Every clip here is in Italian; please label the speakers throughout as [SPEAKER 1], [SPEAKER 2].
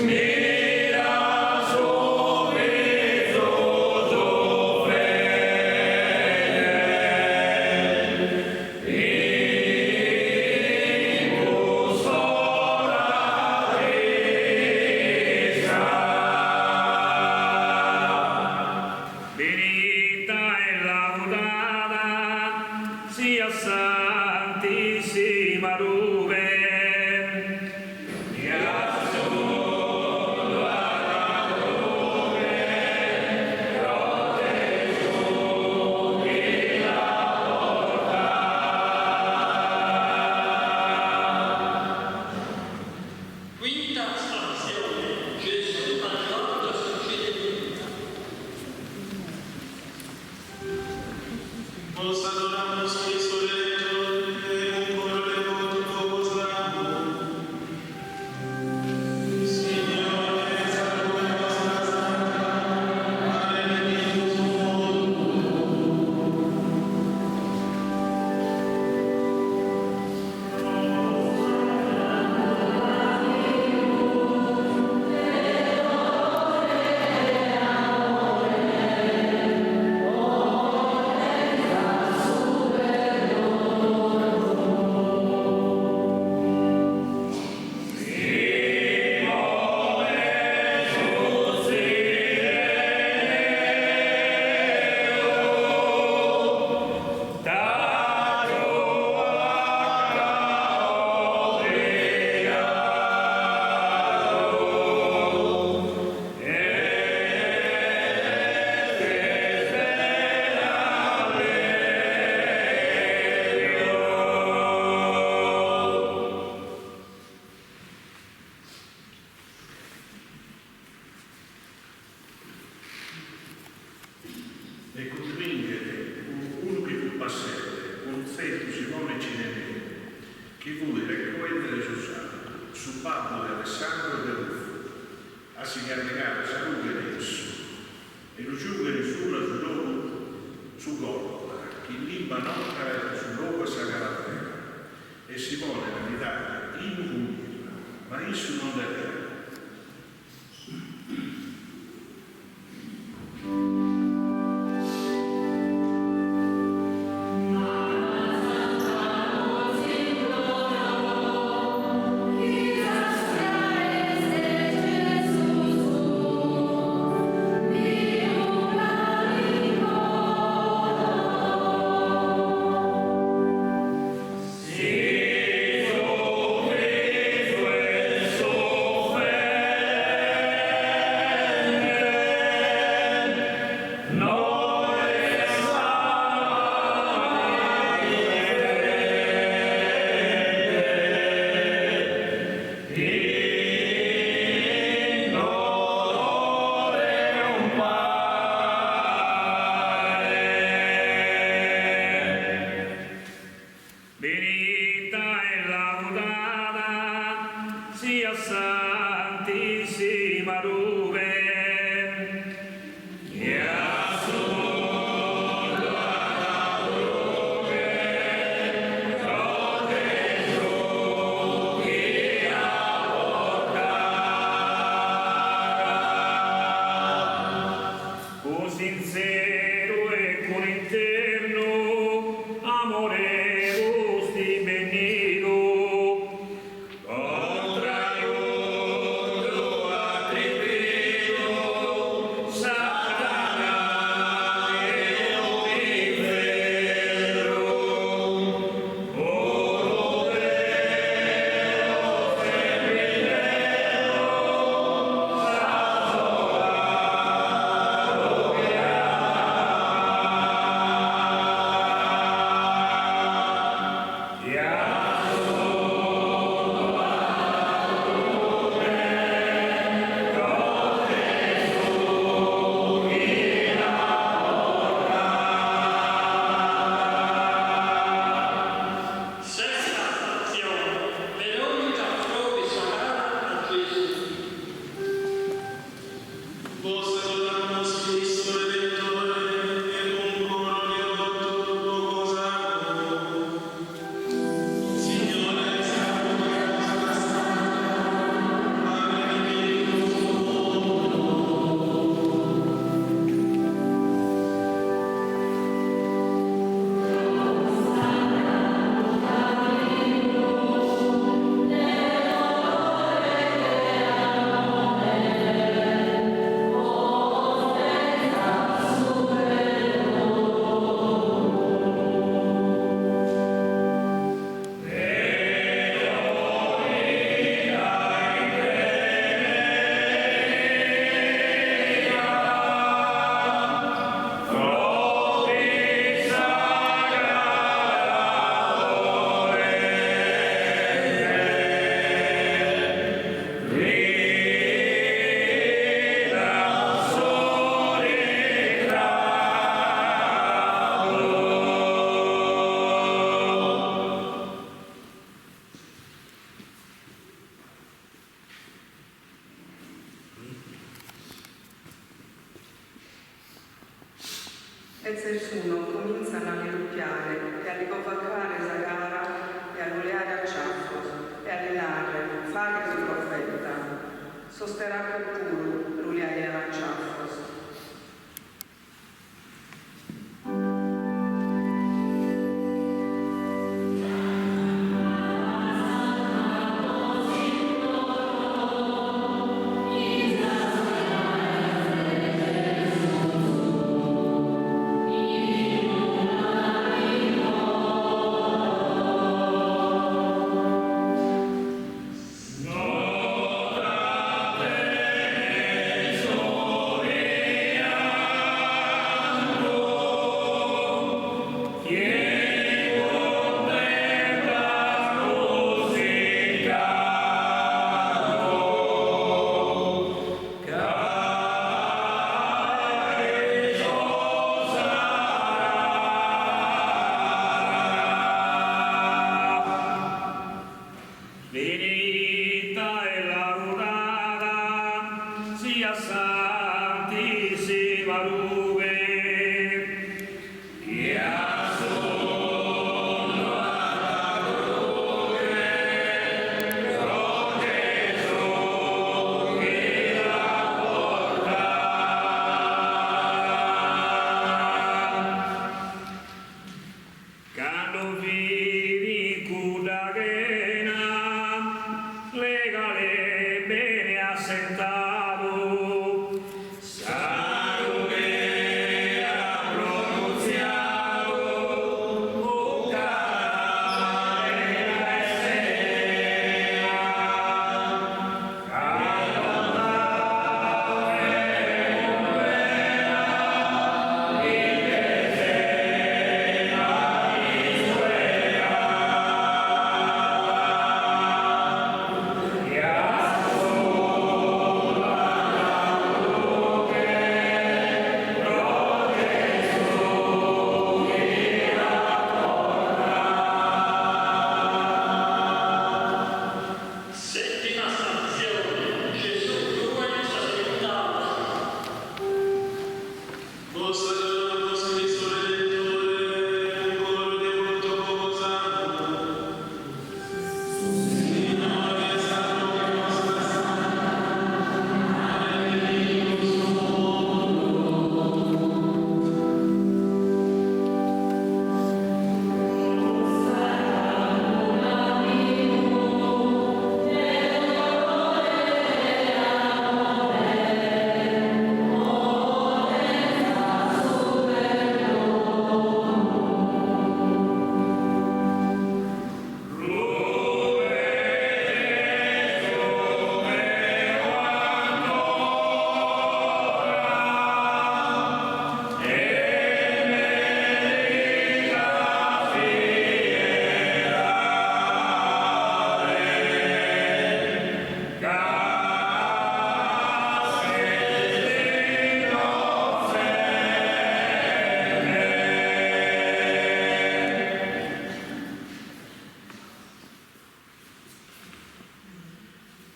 [SPEAKER 1] Contra Senza il suono cominciano a ridoppiare e a riconvocare Zagara e a voleare a ciaffo e a lenare, fare su profeta. Sosterrà quel puro, ruliare a ciaffo.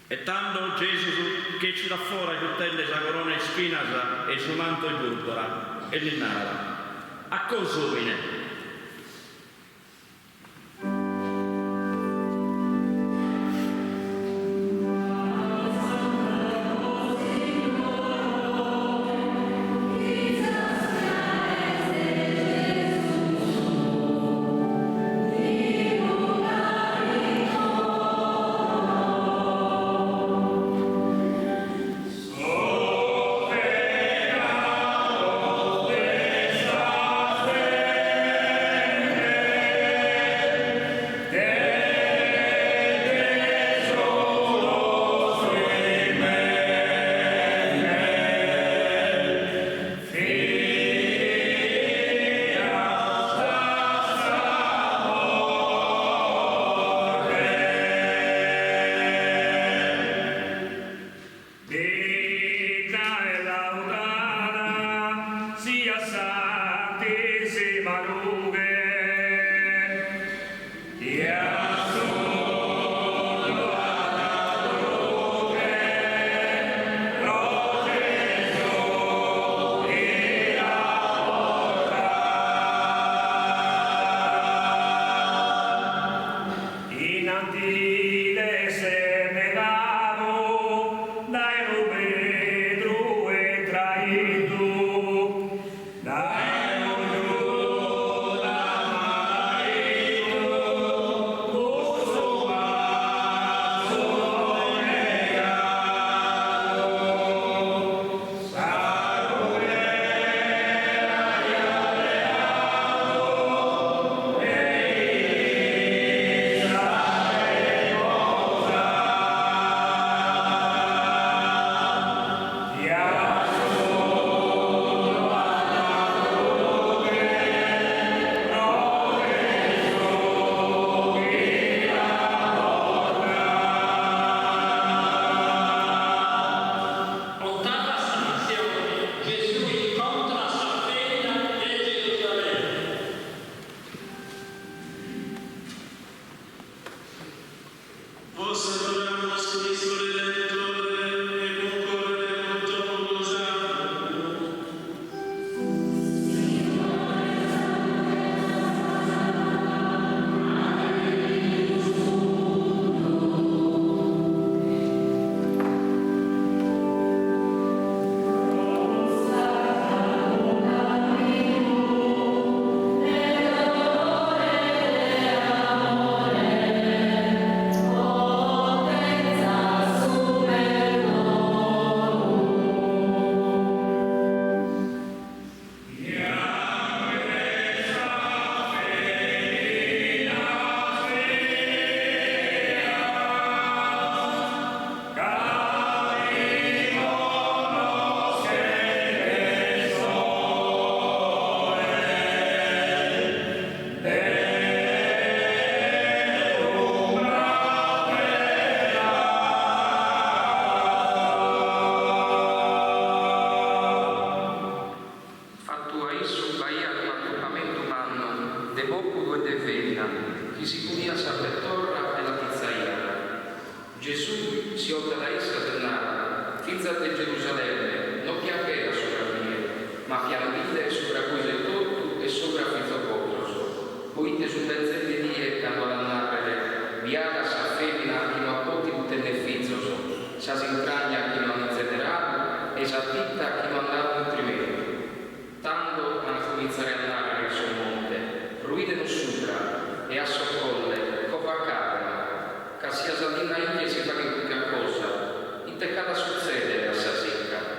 [SPEAKER 2] E tanto Gesù che ci dà fuori tutte sa corona e spina e suo manto e purpura e l'innara. A consumine.
[SPEAKER 3] Amen. si olta da essa sennata, finza de Gerusalemme, non piangeva sopra mie, ma piangite sopra cui sei tutto e sopra finzo popolo. Poite su mezze die quando la narrere, viaga sa femmina che non potti tutte fizzoso, sa si intragna che non inzederato e sa titta che non andato in primero. Tanto a cominciare a narrare il suo monte, ruide non supra e a soccolle, cova capra, che sia salina in che si fa in qualche cosa, in te cada succede a sa secca.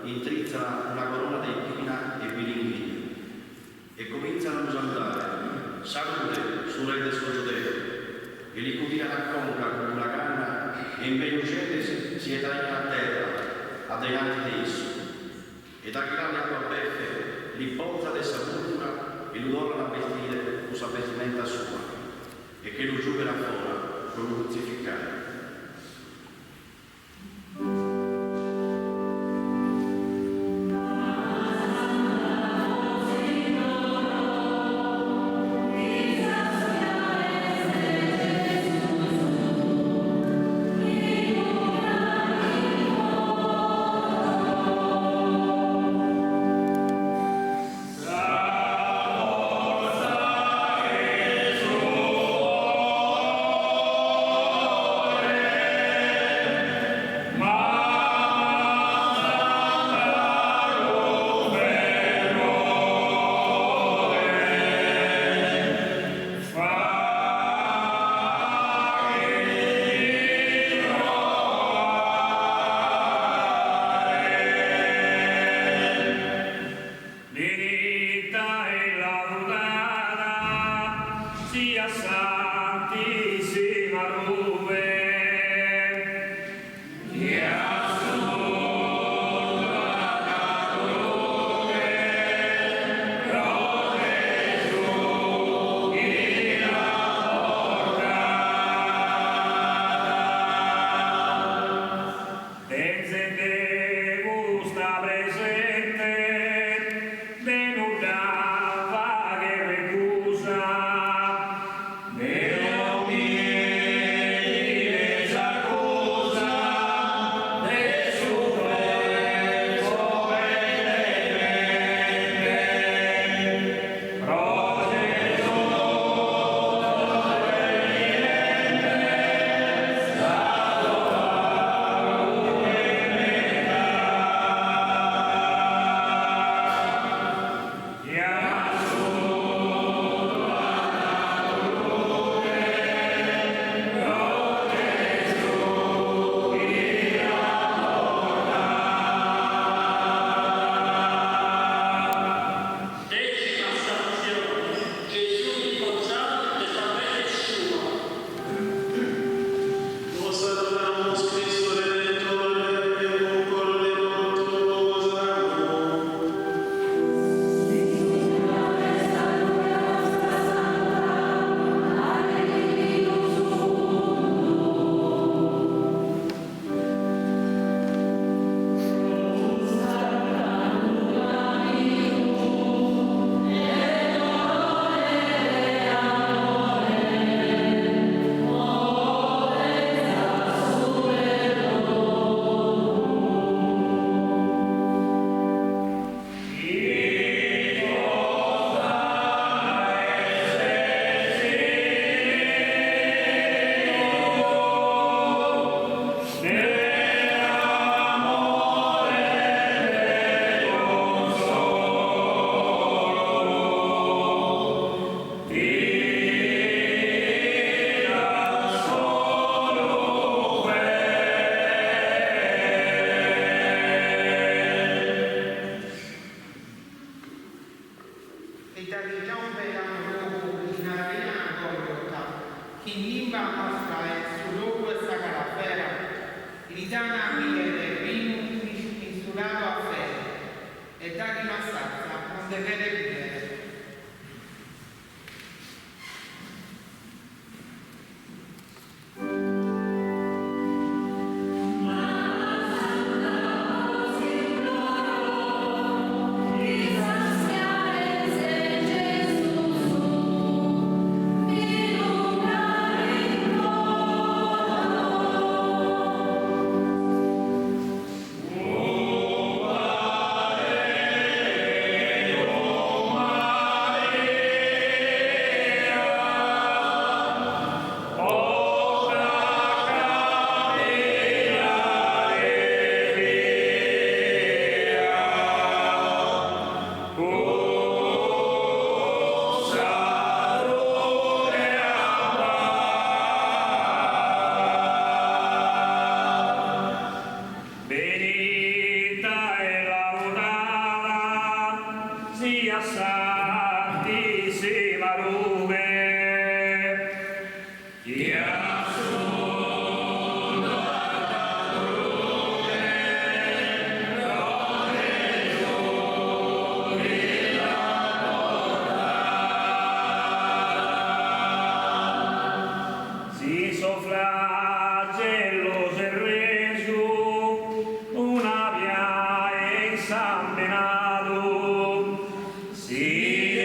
[SPEAKER 2] intrizza una corona di pina e bilinguini e cominciano a usare salute sulle del suo giudeo e li cubia a conca con una canna e in benucete si è tagliata a terra adelante di esso e da chi la acqua beffe li pozza dessa cultura e lo dona a vestire con sa vestimenta sua e che lo giubera fuori con lo crucificare.
[SPEAKER 4] e da regione per luogo in arena Golgota, che nimba nostra è su luogo e sacarafera, ritana vivere vino insulato a fede, e da chi massazza non deve vivere.
[SPEAKER 5] San Benado, si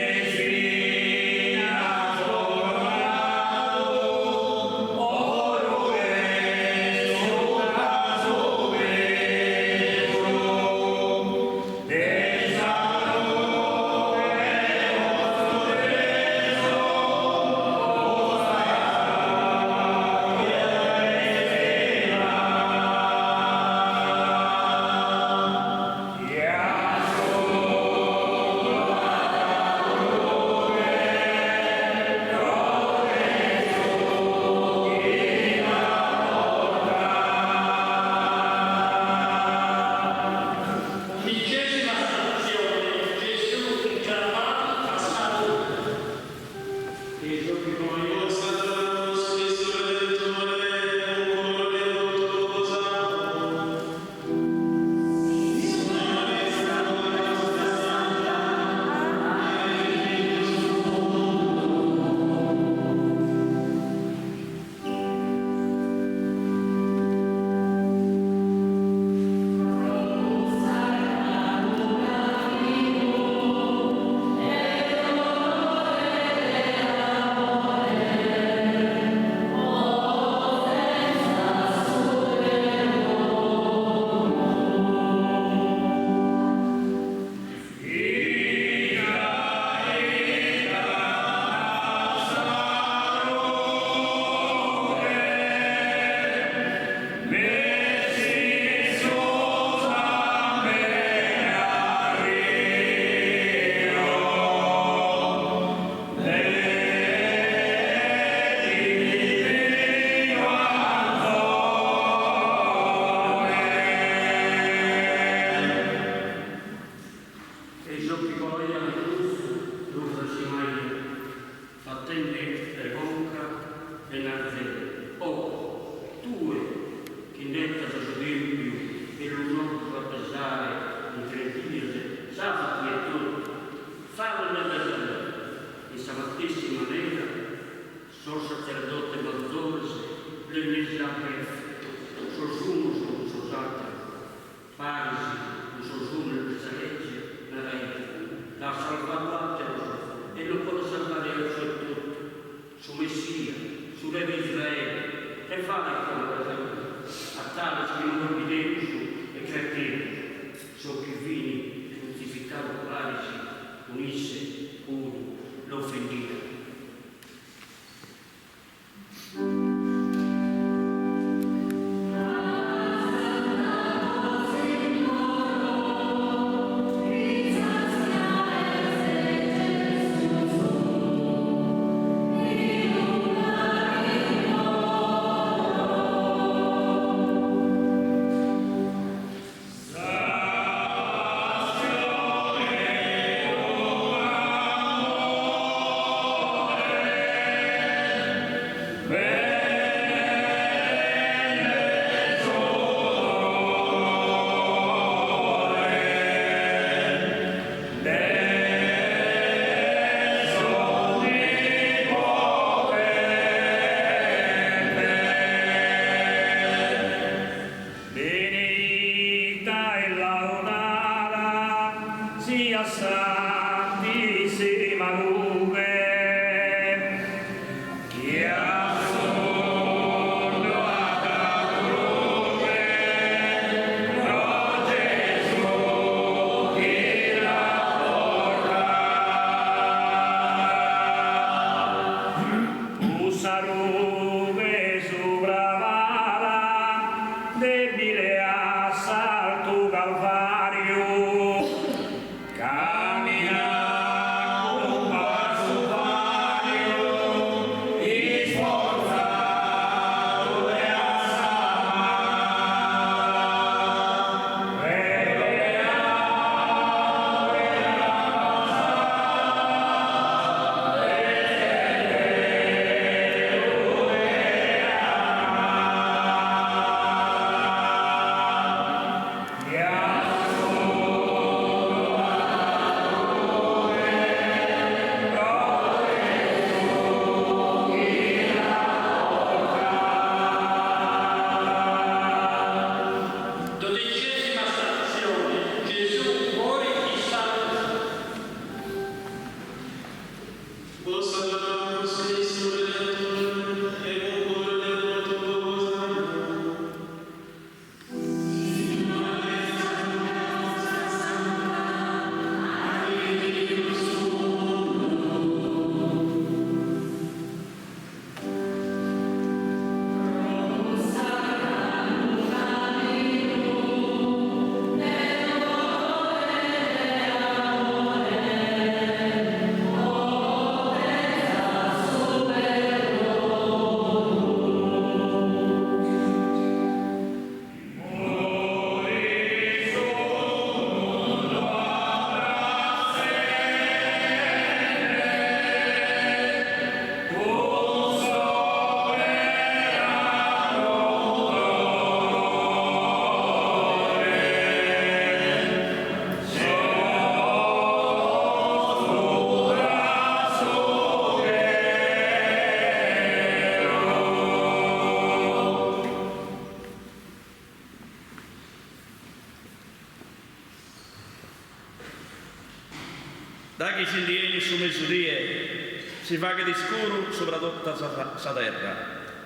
[SPEAKER 5] che si indieni su mesurie, si va che di scuro sopra tutta sa terra,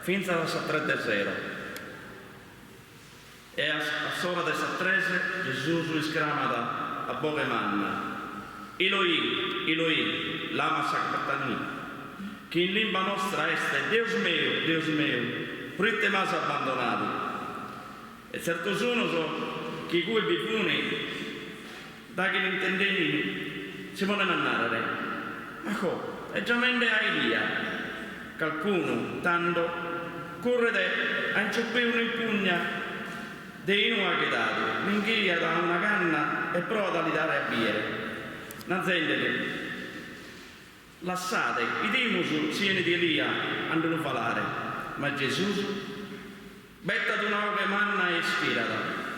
[SPEAKER 5] finché sa 3-0. E a sola dessa 13 Gesù su esclamata a boca manna, Eloi, Eloi, lama sabachthani, che in lingua nostra è Deus meu, perché mi has abbandonato? E certo sono che quei bifuni, da che non intendevi, si vogliono andare. Ma come? E già mente a Elia, qualcuno, tanto, correte a inciappare in pugna dei non agitato, minchia da una canna e prova a dare a bere. Non sentete, lasciate, i dimusu sieni di Elia andano a falare, ma Gesù betta di una manna e ispirata.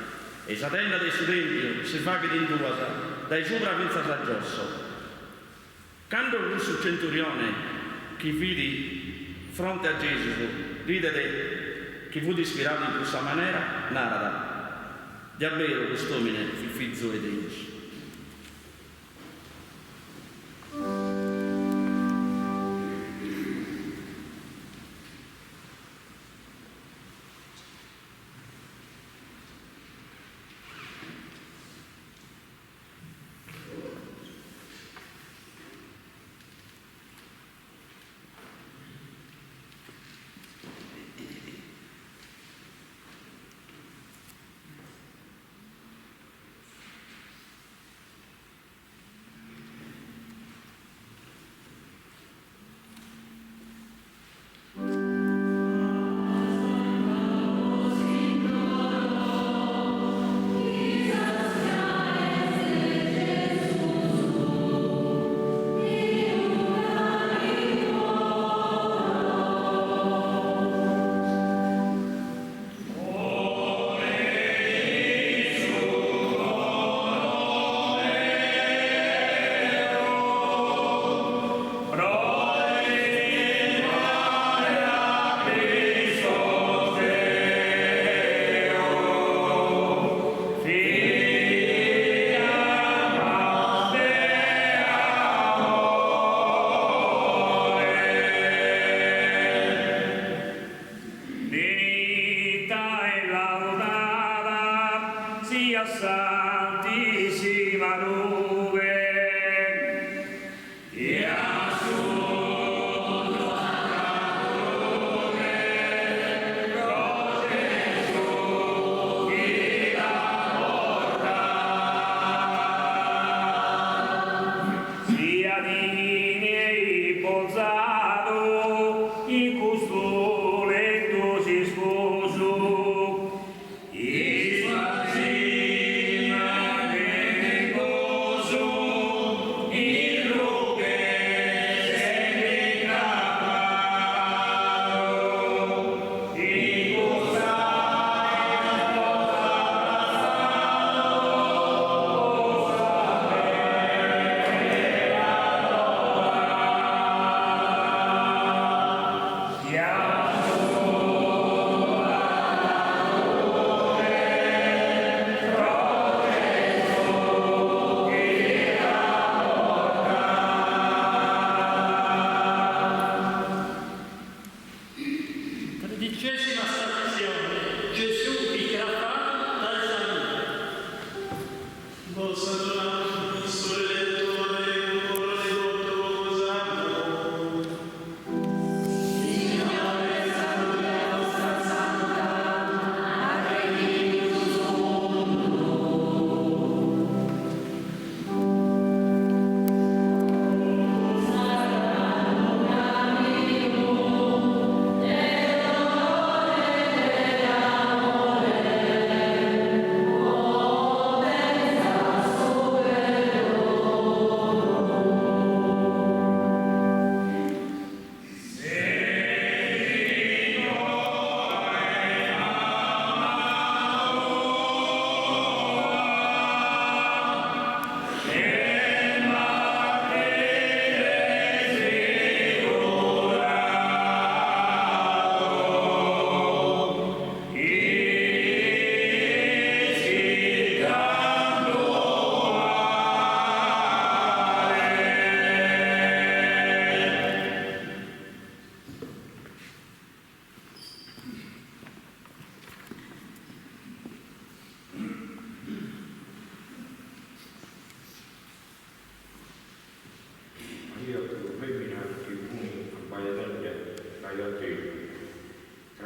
[SPEAKER 5] E sa tenda del suo tempio si fa che di induasa, dai sopra pensa saggiosso. Quando il russo centurione che vidi fronte a Gesù, ridete che fu ispirato in questa maniera, narra, davvero quest'uomine fu figlio di Dio.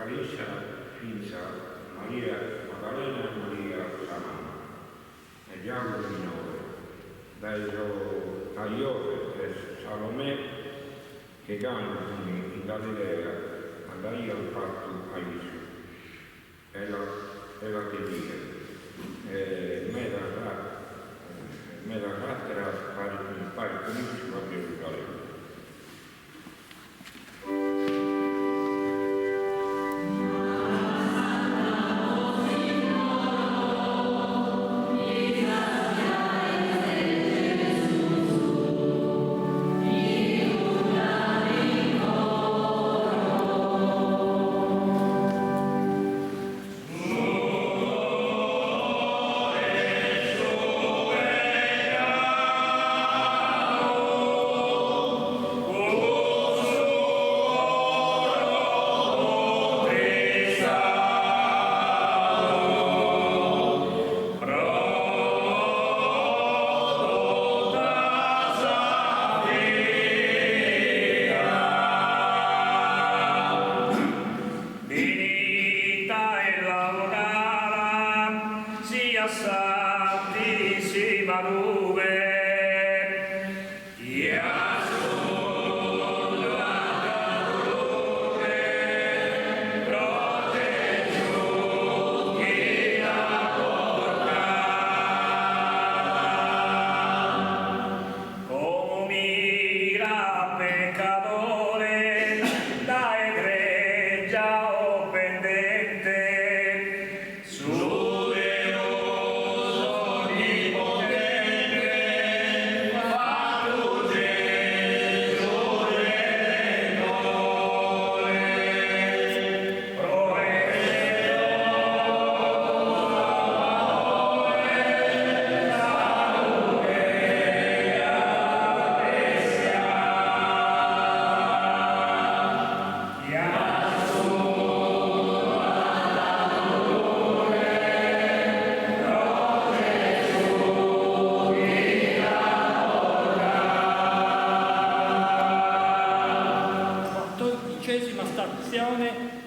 [SPEAKER 6] Clarissa, Finza, Maria Maddalena e Maria Samana, e Giacomo Minore, Tagliore e Salomè che cantano in Galilea, ma da io ho fatto a Gesù, e la che dire, me la cattera pare benissimo a Gerusalemme.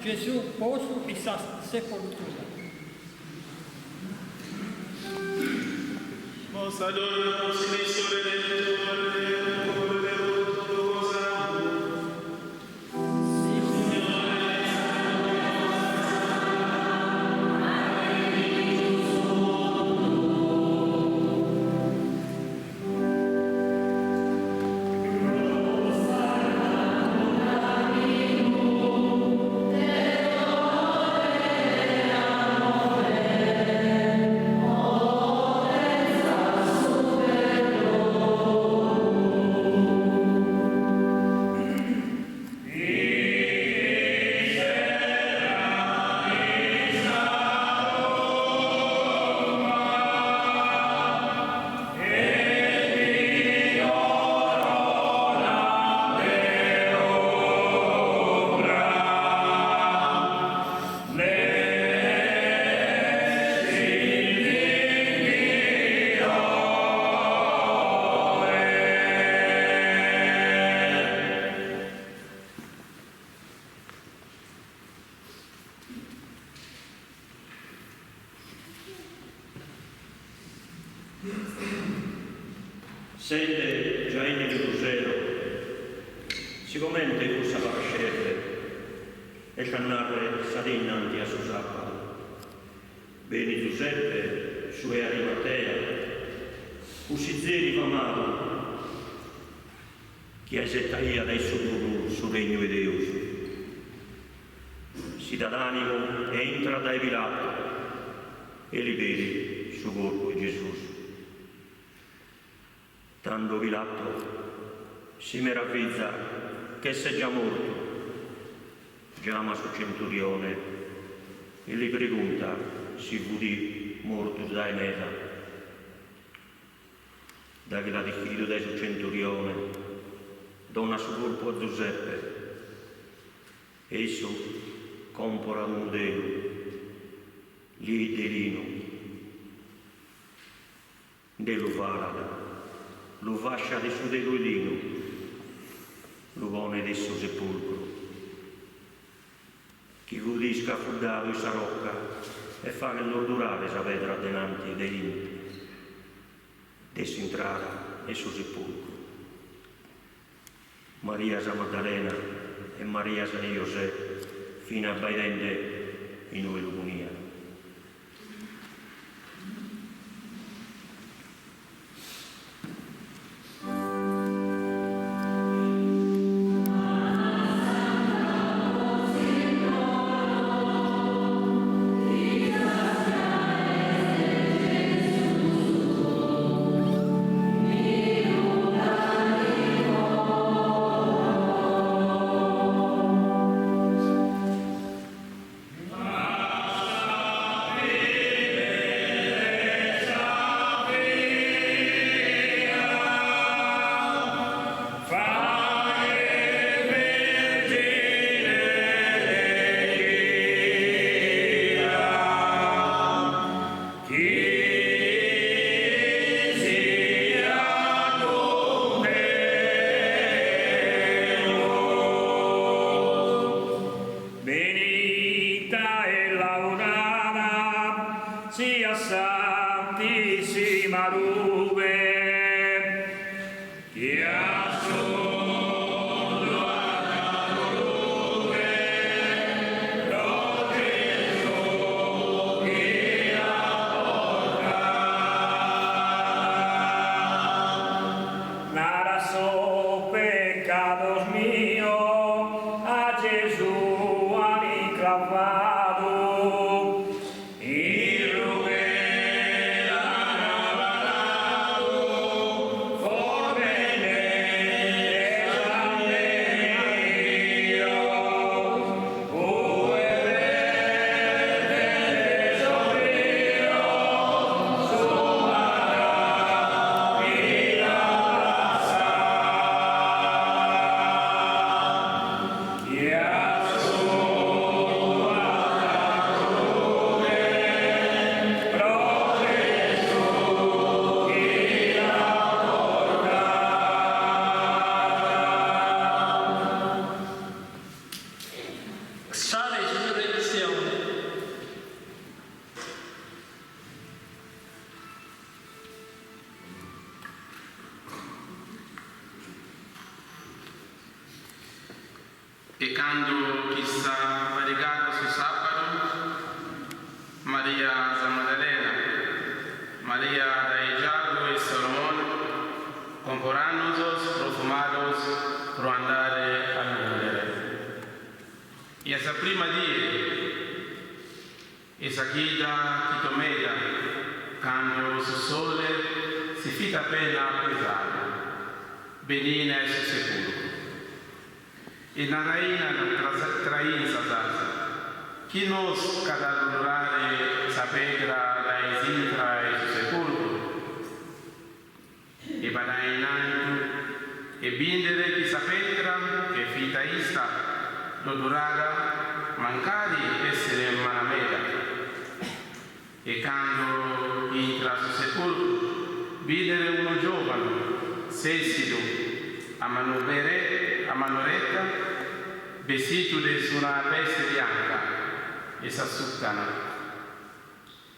[SPEAKER 7] Gesù posto e sepoltura.
[SPEAKER 8] Sente già in il Rusero, si commenta in questa pascette e cannare sarà innanti a suo sabato. Bene Giuseppe, sue Arimatea, usizzeri famato, che settaia adesso tu sul regno di Dio. Si dà d'animo e entra dai Pilato e li vede su corpo di Gesù. Tanto Pilato si meraviglia che sei già morto, chiama su centurione e gli pregunta se fu morto dai meta. Da che l'ha deciso dai su centurione, dona su corpo a Giuseppe, esso compora un modelo, gli delino, dello varada. Lo fascia di suo degoglino, lo pone di suo sepolcro. Chi fu di scaffuddato questa rocca e fa che non durare sa pedra denanti dei limiti, desintrara e sul sepolcro. Maria Sa Maddalena e Maria San José fino a baidente in noi lugunia.
[SPEAKER 9] E quando chi sta varicando su sabato, Maria Sa Maddalena, Maria dai Giacomo e Salomone, comporannos profumados pro andare a vendere. E essa prima dia, essa guida che tomeda, quando su sole si fita appena pesare, benina e su sepolcro. E na raina train sa chi nos cadalurare sa pedra da esintra e su sepolcro e badai in alto e bindere chi sa pedra che fita ista lo durara mancari essere manameda e quando entra su sepolcro bindere uno giovane sessido a manoretta vestito su una veste bianca e s'assuccano,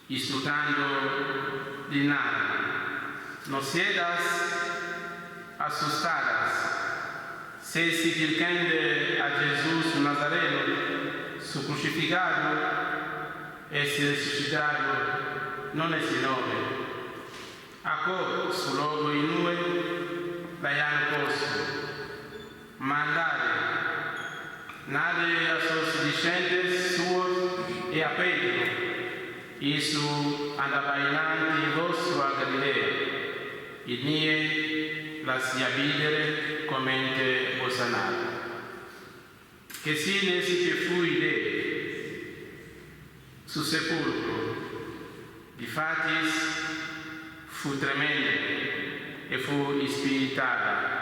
[SPEAKER 9] istutando di nada, no siedas asustadas, se si dirigende a Gesù Nazareno, su crucificato e si resuscitato, non è si nome, a su luogo in noi l'hanno posto, ma andare a sus discendentes suos e a Pedro, Gesù andava innanzi vostro a Galilea, e nie la sia videre commente osanare. Che si ne si che fu idee su sepolcro, difatti fu tremenda e fu ispiritata,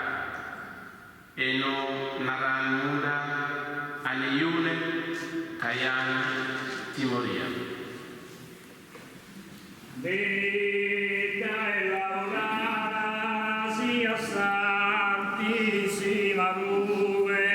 [SPEAKER 9] e non narrà nulla a niune Caian timoria.
[SPEAKER 10] Benedetta e laudata sia Santissima Nube,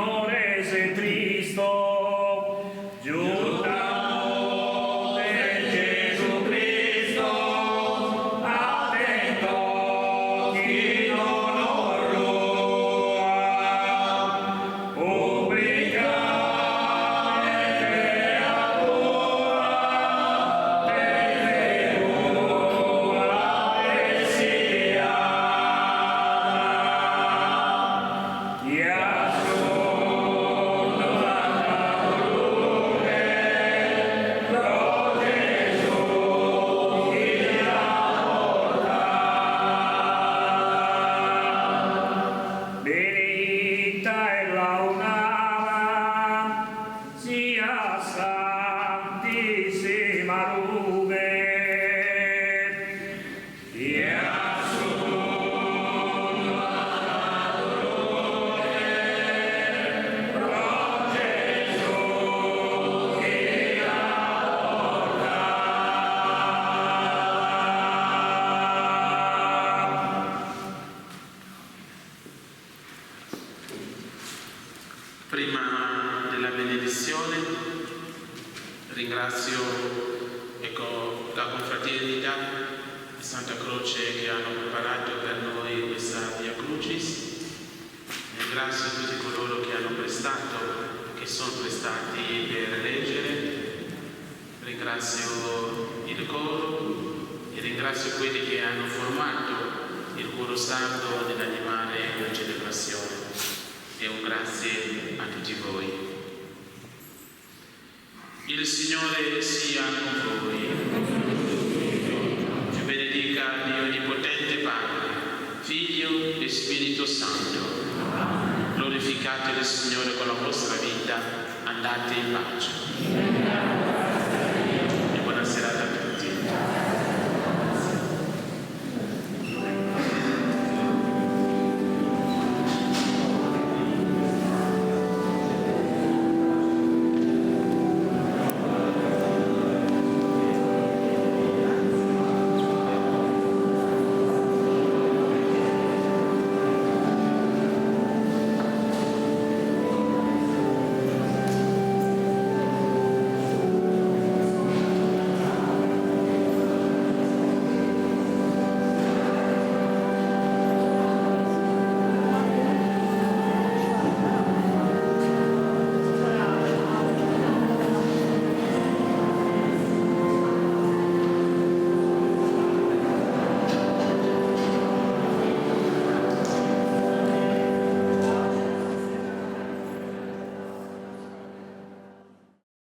[SPEAKER 10] Signore sei Cristo, giunta per Gesù Cristo, attento chi non orrua, pubblicare a tua, per tua esia. Benedicta e laudata sia Santissima Nube,
[SPEAKER 11] Prima della benedizione ringrazio la confraternita di Santa Croce che hanno preparato per noi questa Via Crucis. Ringrazio tutti coloro che hanno prestato, che sono prestati per leggere. Ringrazio il coro e ringrazio quelli che hanno formato il coro sardo nell'animare la celebrazione. E un grazie a tutti voi. Il Signore sia con voi. Ci benedica Dio Onnipotente Padre, Figlio e Spirito Santo. Glorificate il Signore con la vostra vita, andate in pace.